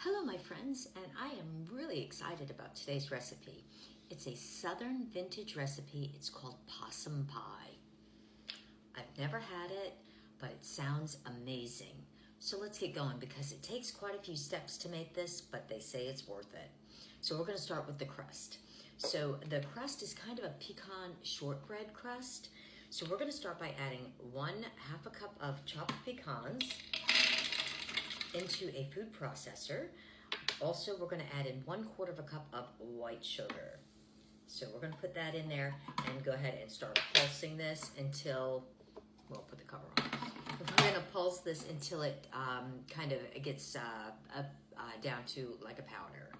Hello my friends, and I am really excited about today's recipe. It's a Southern vintage recipe. It's called possum pie. I've never had it, but it sounds amazing. So let's get going because it takes quite a few steps to make this, but they say it's worth it. So we're going to start with the crust. So the crust is kind of a pecan shortbread crust. So we're going to start by adding half a cup of chopped pecans into a food processor. Also, we're going to add in 1/4 cup of white sugar. So we're going to put that in there and go ahead and start pulsing this until, we'll put the cover on. We're going to pulse this until it kind of gets down to like a powder.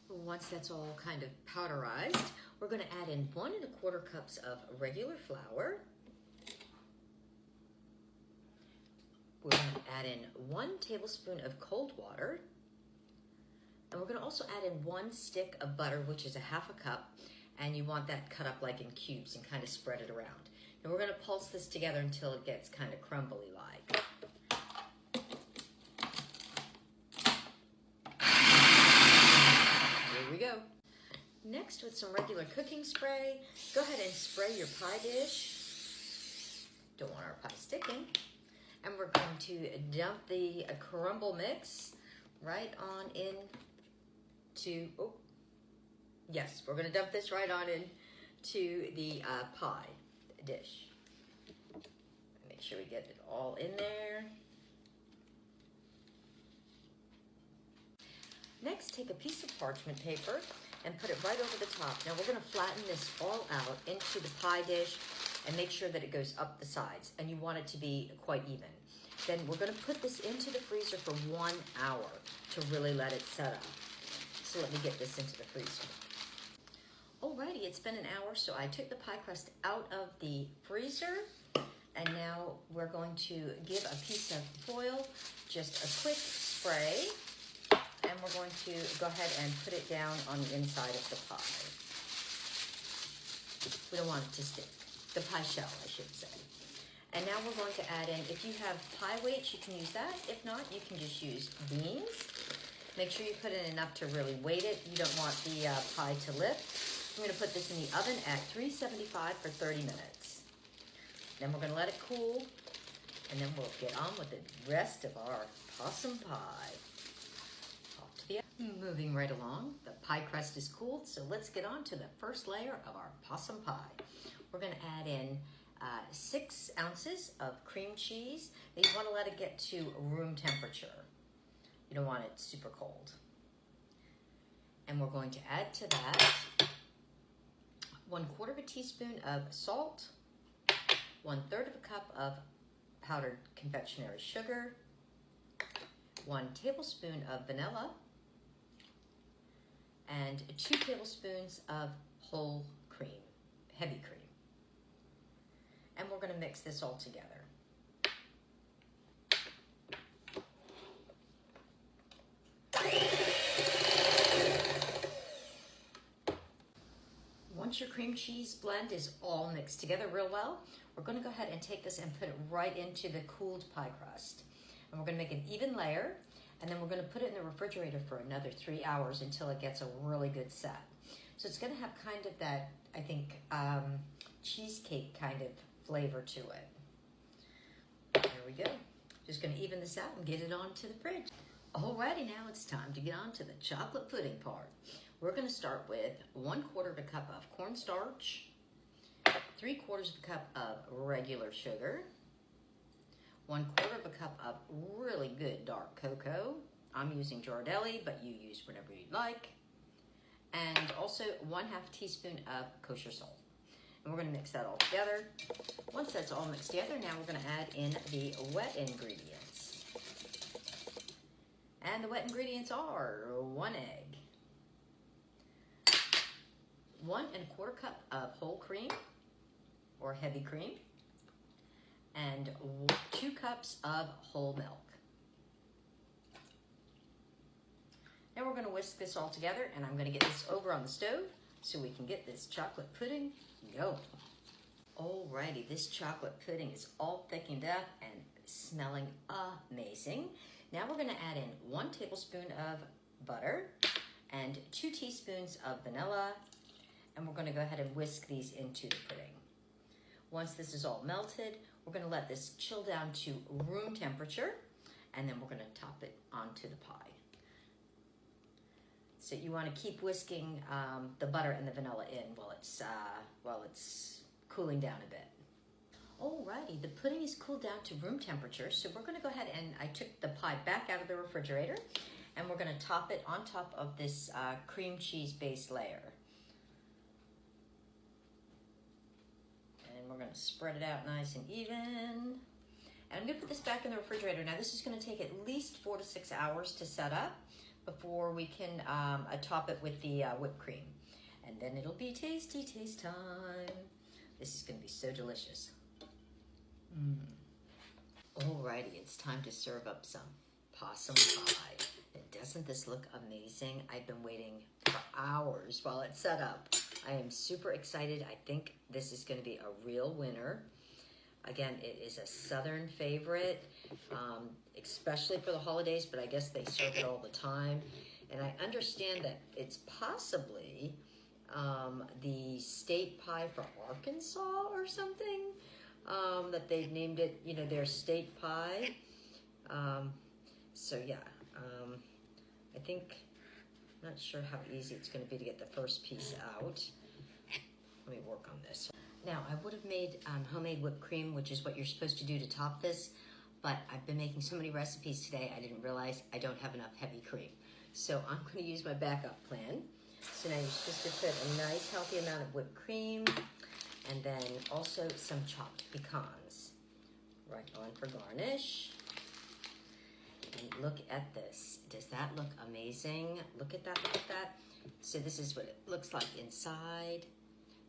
Once that's all kind of powderized, we're going to add in 1 1/4 cups of regular flour. We're going to add in 1 tablespoon of cold water. And we're going to also add in 1 stick of butter, which is a half a cup. And you want that cut up like in cubes and kind of spread it around. And we're going to pulse this together until it gets kind of crumbly like. Here we go. Next, with some regular cooking spray, go ahead and spray your pie dish. Don't want our pie sticking. And we're going to dump the crumble mix right on into, we're going to dump this right on into the pie dish. Make sure we get it all in there. Next, take a piece of parchment paper and put it right over the top. Now we're going to flatten this all out into the pie dish and make sure that it goes up the sides, and you want it to be quite even. Then we're going to put this into the freezer for 1 hour to really let it set up. So let me get this into the freezer. Alrighty, it's been an hour, so I took the pie crust out of the freezer, and now we're going to give a piece of foil just a quick spray, and we're going to go ahead and put it down on the inside of the pie. We don't want it to stick. The pie shell, I should say. And now we're going to add in, if you have pie weights, you can use that. If not, you can just use beans. Make sure you put in enough to really weight it. You don't want the pie to lift. I'm going to put this in the oven at 375 for 30 minutes. Then we're going to let it cool, and then we'll get on with the rest of our possum pie. Off to the oven. Moving right along, the pie crust is cooled, so let's get on to the first layer of our possum pie. We're going to add in 6 ounces of cream cheese. Now you want to let it get to room temperature. You don't want it super cold. And we're going to add to that 1/4 teaspoon of salt, 1/3 cup of powdered confectionery sugar, 1 tablespoon of vanilla, and 2 tablespoons of whole cream, heavy cream. And we're going to mix this all together. Once your cream cheese blend is all mixed together real well, we're going to go ahead and take this and put it right into the cooled pie crust. And we're going to make an even layer, and then we're going to put it in the refrigerator for another 3 hours until it gets a really good set. So it's going to have kind of that, I think, cheesecake kind of flavor to it. There we go. Just going to even this out and get it onto the fridge. Alrighty, now it's time to get on to the chocolate pudding part. We're going to start with 1/4 cup of cornstarch, 3/4 cup of regular sugar, 1/4 cup of really good dark cocoa. I'm using Ghirardelli, but you use whatever you'd like. And also 1/2 teaspoon of kosher salt. And we're going to mix that all together. Once that's all mixed together, now we're going to add in the wet ingredients. And the wet ingredients are 1 egg, 1 1/4 cup of whole cream or heavy cream, and 2 cups of whole milk. Now we're going to whisk this all together, and I'm going to get this over on the stove so we can get this chocolate pudding going. Alrighty, this chocolate pudding is all thickened up and smelling amazing. Now we're gonna add in 1 tablespoon of butter and 2 teaspoons of vanilla, and we're gonna go ahead and whisk these into the pudding. Once this is all melted, we're gonna let this chill down to room temperature, and then we're gonna top it onto the pie. So you wanna keep whisking the butter and the vanilla in while it's cooling down a bit. Alrighty, the pudding is cooled down to room temperature, so we're gonna go ahead and I took the pie back out of the refrigerator, and we're gonna top it on top of this cream cheese base layer. And we're gonna spread it out nice and even. And I'm gonna put this back in the refrigerator. Now this is gonna take at least 4 to 6 hours to set up before we can top it with the whipped cream. And then it'll be taste time. This is gonna be so delicious. Alrighty, it's time to serve up some possum pie. And doesn't this look amazing? I've been waiting for hours while it's set up. I am super excited. I think this is gonna be a real winner. Again, it is a Southern favorite, especially for the holidays, but I guess they serve it all the time. And I understand that it's possibly the state pie for Arkansas or something, that they've named it, you know, their state pie. So yeah, I think, I'm not sure how easy it's going to be to get the first piece out. Let me work on this. Now, I would have made homemade whipped cream, which is what you're supposed to do to top this, but I've been making so many recipes today, I didn't realize I don't have enough heavy cream. So I'm going to use my backup plan. So now you're supposed to put a nice healthy amount of whipped cream, and then also some chopped pecans right on for garnish. And look at this. Does that look amazing? Look at that, look at that. So this is what it looks like inside.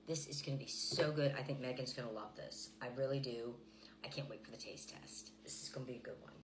This is gonna be so good. I think Megan's gonna love this. I really do. I can't wait for the taste test. This is gonna be a good one.